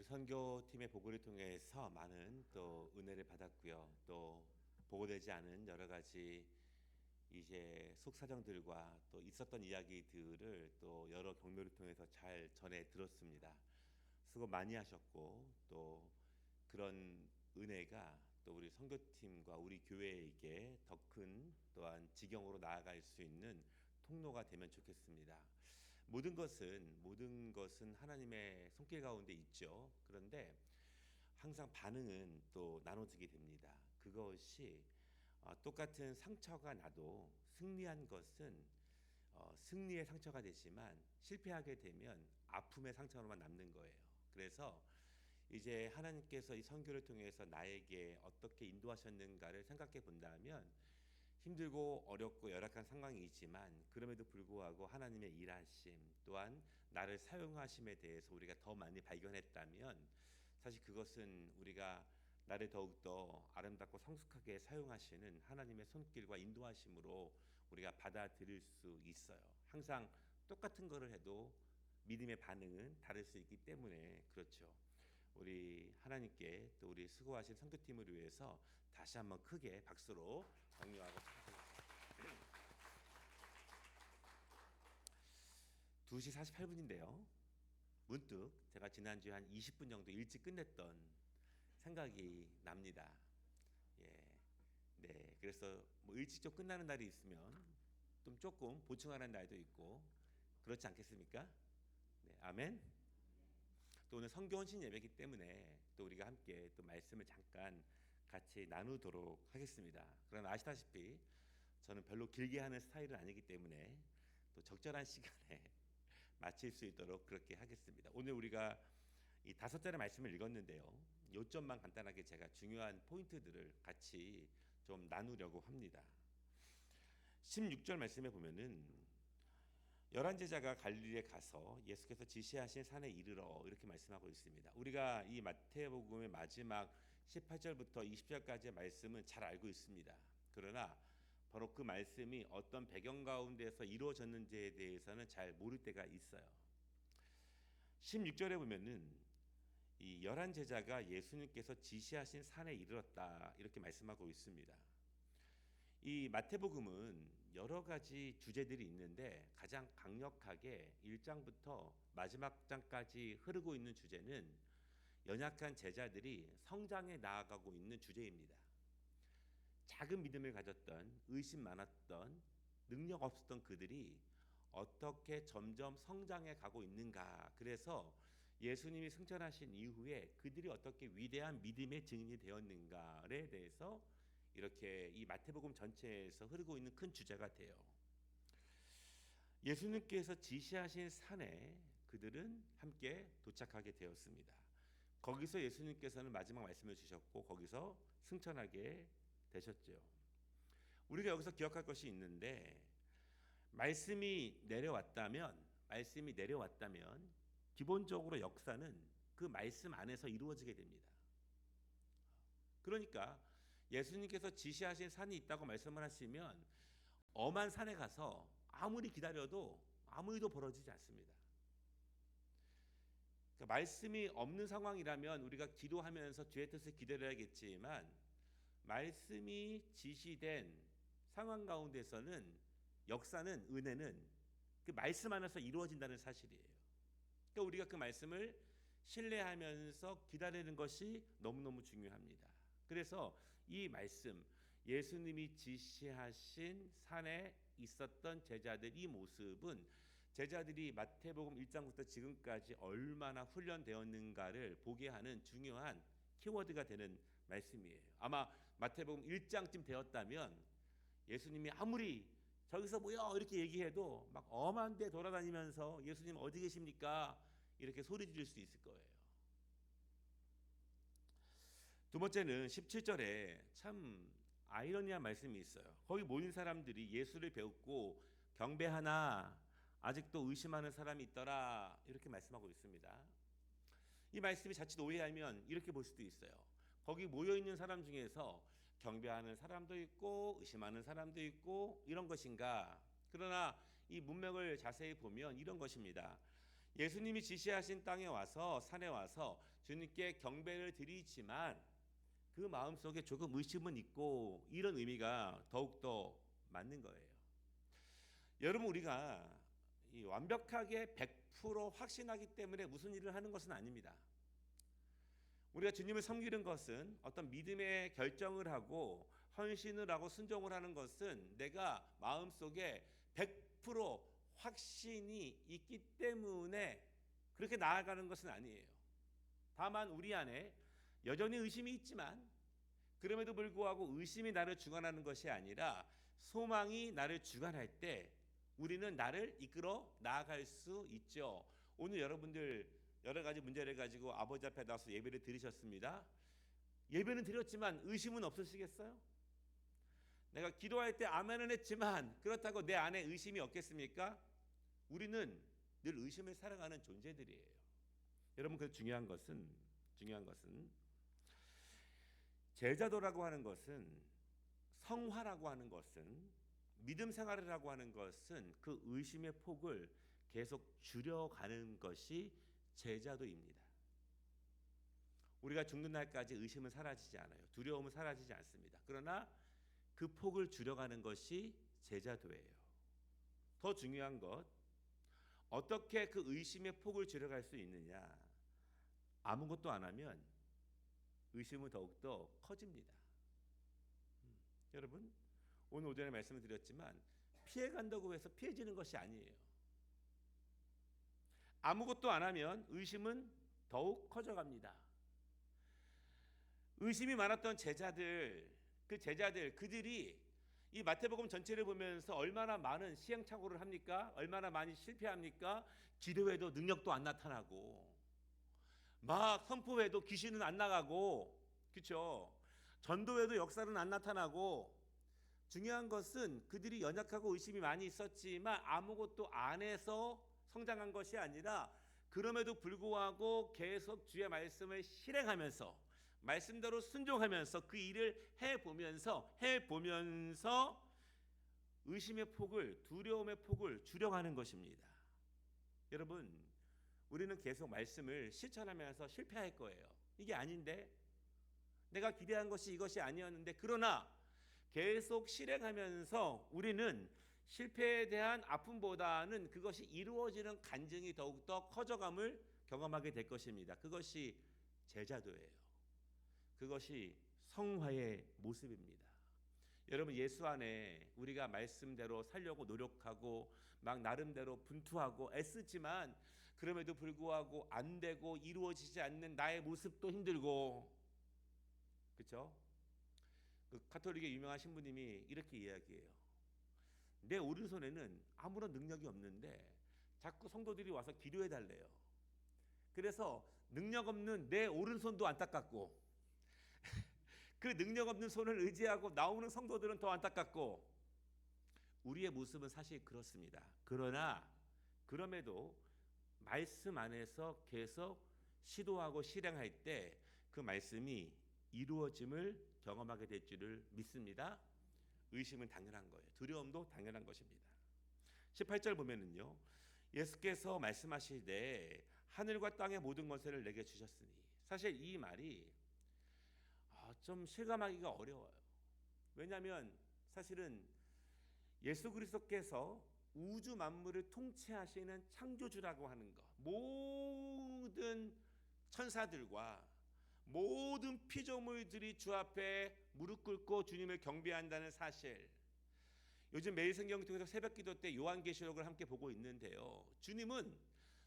우리 선교팀의 보고를 통해서 많은 또 은혜를 받았고요. 또 보고되지 않은 여러 가지 이제 속사정들과 또 있었던 이야기들을 또 여러 경로를 통해서 잘 전해 들었습니다. 수고 많이 하셨고 또 그런 은혜가 또 우리 선교팀과 우리 교회에게 더 큰 또한 지경으로 나아갈 수 있는 통로가 되면 좋겠습니다. 모든 것은 하나님의 손길 가운데 있죠. 그런데 항상 반응은 또 나눠지게 됩니다. 그것이 똑같은 상처가 나도 승리한 것은 승리의 상처가 되지만 실패하게 되면 아픔의 상처로만 남는 거예요. 그래서 이제 하나님께서 이 선교를 통해서 나에게 어떻게 인도하셨는가를 생각해 본다면 힘들고 어렵고 열악한 상황이지만 그럼에도 불구하고 하나님의 일하심 또한 나를 사용하심에 대해서 우리가 더 많이 발견했다면 사실 그것은 우리가 나를 더욱더 아름답고 성숙하게 사용하시는 하나님의 손길과 인도하심으로 우리가 받아들일 수 있어요. 항상 똑같은 거를 해도 믿음의 반응은 다를 수 있기 때문에 그렇죠. 우리 하나님께 또 우리 수고하신 선교팀을 위해서 다시 한번 크게 박수로 격려하고 축하드립니다. 2시 48분인데요. 문득 제가 지난주에 한 20분 정도 일찍 끝냈던 생각이 납니다. 예, 네, 그래서 뭐 일찍 좀 끝나는 날이 있으면 좀 조금 보충하는 날도 있고 그렇지 않겠습니까? 네, 아멘. 또 오늘 성교 헌신 예배이기 때문에 또 우리가 함께 또 말씀을 잠깐 같이 나누도록 하겠습니다. 그러나 아시다시피 저는 별로 길게 하는 스타일은 아니기 때문에 또 적절한 시간에 마칠 수 있도록 그렇게 하겠습니다. 오늘 우리가 이 5절의 말씀을 읽었는데요. 요점만 간단하게 제가 중요한 포인트들을 같이 좀 나누려고 합니다. 16절 말씀에 보면은 11제자가 갈릴리에 가서 예수께서 지시하신 산에 이르러 이렇게 말씀하고 있습니다. 우리가 이 마태복음의 마지막 18절부터 20절까지의 말씀은 잘 알고 있습니다. 그러나 바로 그 말씀이 어떤 배경 가운데서 이루어졌는지에 대해서는 잘 모를 때가 있어요. 16절에 보면은 이 11제자가 예수님께서 지시하신 산에 이르렀다 이렇게 말씀하고 있습니다. 이 마태복음은 여러 가지 주제들이 있는데 가장 강력하게 1장부터 마지막 장까지 흐르고 있는 주제는 연약한 제자들이 성장해 나아가고 있는 주제입니다. 작은 믿음을 가졌던 의심 많았던 능력 없었던 그들이 어떻게 점점 성장해 가고 있는가. 그래서 예수님이 승천하신 이후에 그들이 어떻게 위대한 믿음의 증인이 되었는가에 대해서 이렇게 이 마태복음 전체에서 흐르고 있는 큰 주제가 돼요. 예수님께서 지시하신 산에 그들은 함께 도착하게 되었습니다. 거기서 예수님께서는 마지막 말씀을 주셨고 거기서 승천하게 되셨죠. 우리가 여기서 기억할 것이 있는데 말씀이 내려왔다면 기본적으로 역사는 그 말씀 안에서 이루어지게 됩니다. 그러니까 예수님께서 지시하신 산이 있다고 말씀을 하시면 엄한 산에 가서 아무리 기다려도 아무 일도 벌어지지 않습니다. 그러니까 말씀이 없는 상황이라면 우리가 기도하면서 주의 뜻을 기다려야겠지만 말씀이 지시된 상황 가운데서는 역사는 은혜는 그 말씀 안에서 이루어진다는 사실이에요. 그러니까 우리가 그 말씀을 신뢰하면서 기다리는 것이 너무너무 중요합니다. 그래서 이 말씀 예수님이 지시하신 산에 있었던 제자들 이 모습은 제자들이 마태복음 1장부터 지금까지 얼마나 훈련되었는가를 보게 하는 중요한 키워드가 되는 말씀이에요. 아마 마태복음 1장쯤 되었다면 예수님이 아무리 저기서 뭐야 이렇게 얘기해도 막 엄한 데 돌아다니면서 예수님 어디 계십니까? 이렇게 소리 지를 수 있을 거예요. 두 번째는 17절에 참 아이러니한 말씀이 있어요. 거기 모인 사람들이 예수를 배웠고 경배하나 아직도 의심하는 사람이 있더라 이렇게 말씀하고 있습니다. 이 말씀이 자칫 오해하면 이렇게 볼 수도 있어요. 거기 모여있는 사람 중에서 경배하는 사람도 있고 의심하는 사람도 있고 이런 것인가. 그러나 이 문맥을 자세히 보면 이런 것입니다. 예수님이 지시하신 땅에 와서 산에 와서 주님께 경배를 드리지만 그 마음속에 조금 의심은 있고, 이런 의미가 더욱더 맞는 거예요. 여러분, 우리가 이 완벽하게 100% 확신하기 때문에 무슨 일을 하는 것은 아닙니다. 우리가 주님을 섬기는 것은, 어떤 믿음의 결정을 하고 헌신을 하고 순종을 하는 것은 내가 마음속에 100% 확신이 있기 때문에 그렇게 나아가는 것은 아니에요. 다만 우리 안에 여전히 의심이 있지만, 그럼에도 불구하고 의심이 나를 주관하는 것이 아니라 소망이 나를 주관할 때 우리는 나를 이끌어 나아갈 수 있죠. 오늘 여러분들 여러 가지 문제를 가지고 아버지 앞에 나와서 예배를 드리셨습니다. 예배는 드렸지만 의심은 없으시겠어요? 내가 기도할 때 아멘은 했지만 그렇다고 내 안에 의심이 없겠습니까? 우리는 늘 의심을 살아가는 존재들이에요. 여러분, 그 중요한 것은 제자도라고 하는 것은, 성화라고 하는 것은, 믿음 생활이라고 하는 것은 그 의심의 폭을 계속 줄여가는 것이 제자도입니다. 우리가 죽는 날까지 의심은 사라지지 않아요. 두려움은 사라지지 않습니다. 그러나 그 폭을 줄여가는 것이 제자도예요. 더 중요한 것, 어떻게 그 의심의 폭을 줄여갈 수 있느냐? 아무것도 안 하면 의심은 더욱더 커집니다. 여러분, 오늘 오전에 말씀을 드렸지만 피해간다고 해서 피해지는 것이 아니에요. 아무것도 안 하면 의심은 더욱 커져갑니다. 의심이 많았던 그들이 이 마태복음 전체를 보면서 얼마나 많은 시행착오를 합니까? 얼마나 많이 실패합니까? 기도해도 능력도 안 나타나고, 막 선포해도 귀신은 안 나가고, 그렇죠? 전도해도 역사는 안 나타나고. 중요한 것은 그들이 연약하고 의심이 많이 있었지만 아무것도 안 해서 성장한 것이 아니라, 그럼에도 불구하고 계속 주의 말씀을 실행하면서 말씀대로 순종하면서 그 일을 해보면서 의심의 폭을, 두려움의 폭을 줄여가는 것입니다. 여러분, 우리는 계속 말씀을 실천하면서 실패할 거예요. 이게 아닌데, 내가 기대한 것이 이것이 아니었는데, 그러나 계속 실행하면서 우리는 실패에 대한 아픔보다는 그것이 이루어지는 간증이 더욱더 커져감을 경험하게 될 것입니다. 그것이 제자도예요. 그것이 성화의 모습입니다. 여러분, 예수 안에 우리가 말씀대로 살려고 노력하고 막 나름대로 분투하고 애쓰지만 그럼에도 불구하고 안 되고 이루어지지 않는 나의 모습도 힘들고, 그렇죠? 그 가톨릭의 유명한 신부님이 이렇게 이야기해요. 내 오른손에는 아무런 능력이 없는데 자꾸 성도들이 와서 기도해 달래요. 그래서 능력 없는 내 오른손도 안타깝고 그 능력 없는 손을 의지하고 나오는 성도들은 더 안타깝고, 우리의 모습은 사실 그렇습니다. 그럼에도 말씀 안에서 계속 시도하고 실행할 때 그 말씀이 이루어짐을 경험하게 될 줄을 믿습니다. 의심은 당연한 거예요. 두려움도 당연한 것입니다. 18절 보면은요, 예수께서 말씀하시되 하늘과 땅의 모든 권세를 내게 주셨으니. 사실 이 말이 좀 실감하기가 어려워요. 왜냐하면 사실은 예수 그리스도께서 우주 만물을 통치하시는 창조주라고 하는 것, 모든 천사들과 모든 피조물들이 주 앞에 무릎 꿇고 주님을 경배한다는 사실, 요즘 매일 성경을 통해서 새벽기도 때 요한계시록을 함께 보고 있는데요, 주님은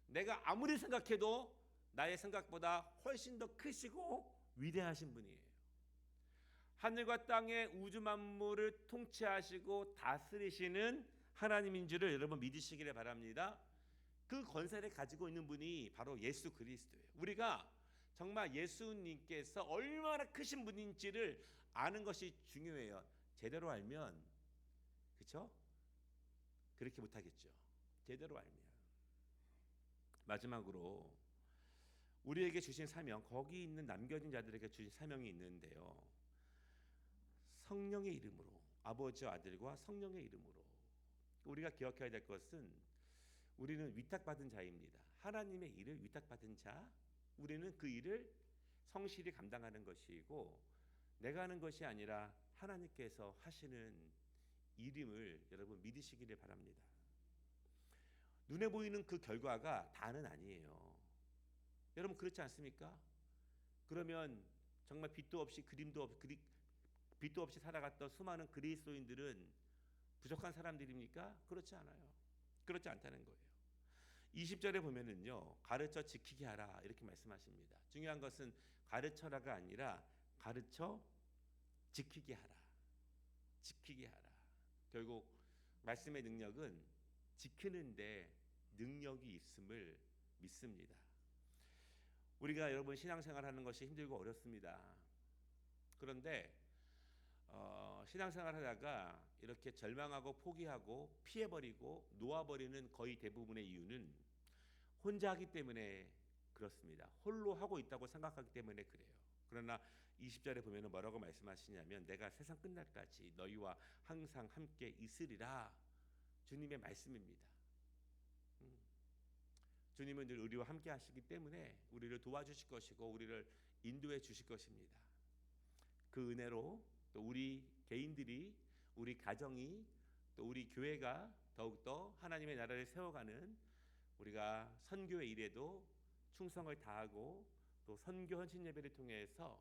내가 아무리 생각해도 나의 생각보다 훨씬 더 크시고 위대하신 분이에요. 하늘과 땅의 우주 만물을 통치하시고 다스리시는 하나님인 줄을 여러분 믿으시기를 바랍니다. 그 권세를 가지고 있는 분이 바로 예수 그리스도예요. 우리가 정말 예수님께서 얼마나 크신 분인지를 아는 것이 중요해요. 제대로 알면, 그렇죠? 그렇게 못하겠죠. 제대로 알면. 마지막으로 우리에게 주신 사명, 거기 있는 남겨진 자들에게 주신 사명이 있는데요, 성령의 이름으로, 아버지와 아들과 성령의 이름으로. 우리가 기억해야 될 것은 우리는 위탁받은 자입니다. 하나님의 일을 위탁받은 자, 우리는 그 일을 성실히 감당하는 것이고 내가 하는 것이 아니라 하나님께서 하시는 일임을 여러분 믿으시기를 바랍니다. 눈에 보이는 그 결과가 다는 아니에요. 여러분 그렇지 않습니까? 그러면 정말 빛도 없이 살아갔던 수많은 그리스도인들은 부족한 사람들입니까? 그렇지 않아요. 그렇지 않다는 거예요. 20절에 보면은요, 가르쳐 지키게 하라 이렇게 말씀하십니다. 중요한 것은 가르쳐라가 아니라 가르쳐 지키게 하라. 지키게 하라. 결국 말씀의 능력은 지키는데 능력이 있음을 믿습니다. 우리가 여러분 신앙생활하는 것이 힘들고 어렵습니다. 그런데 신앙생활하다가 이렇게 절망하고 포기하고 피해버리고 놓아버리는 거의 대부분의 이유는 혼자 하기 때문에 그렇습니다. 홀로 하고 있다고 생각하기 때문에 그래요. 그러나 20절에 보면 뭐라고 말씀하시냐면 내가 세상 끝날까지 너희와 항상 함께 있으리라. 주님의 말씀입니다. 주님은 늘 우리와 함께 하시기 때문에 우리를 도와주실 것이고 우리를 인도해 주실 것입니다. 그 은혜로 또 우리 개인들이, 우리 가정이, 또 우리 교회가 더욱더 하나님의 나라를 세워가는 우리가 선교의 일에도 충성을 다하고 또 선교 헌신 예배를 통해서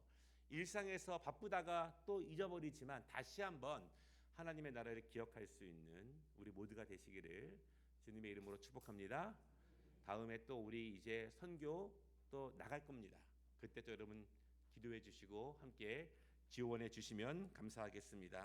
일상에서 바쁘다가 또 잊어버리지만 다시 한번 하나님의 나라를 기억할 수 있는 우리 모두가 되시기를 주님의 이름으로 축복합니다. 다음에 또 우리 이제 선교 또 나갈 겁니다. 그때 또 여러분 기도해 주시고 함께 지원해 주시면 감사하겠습니다.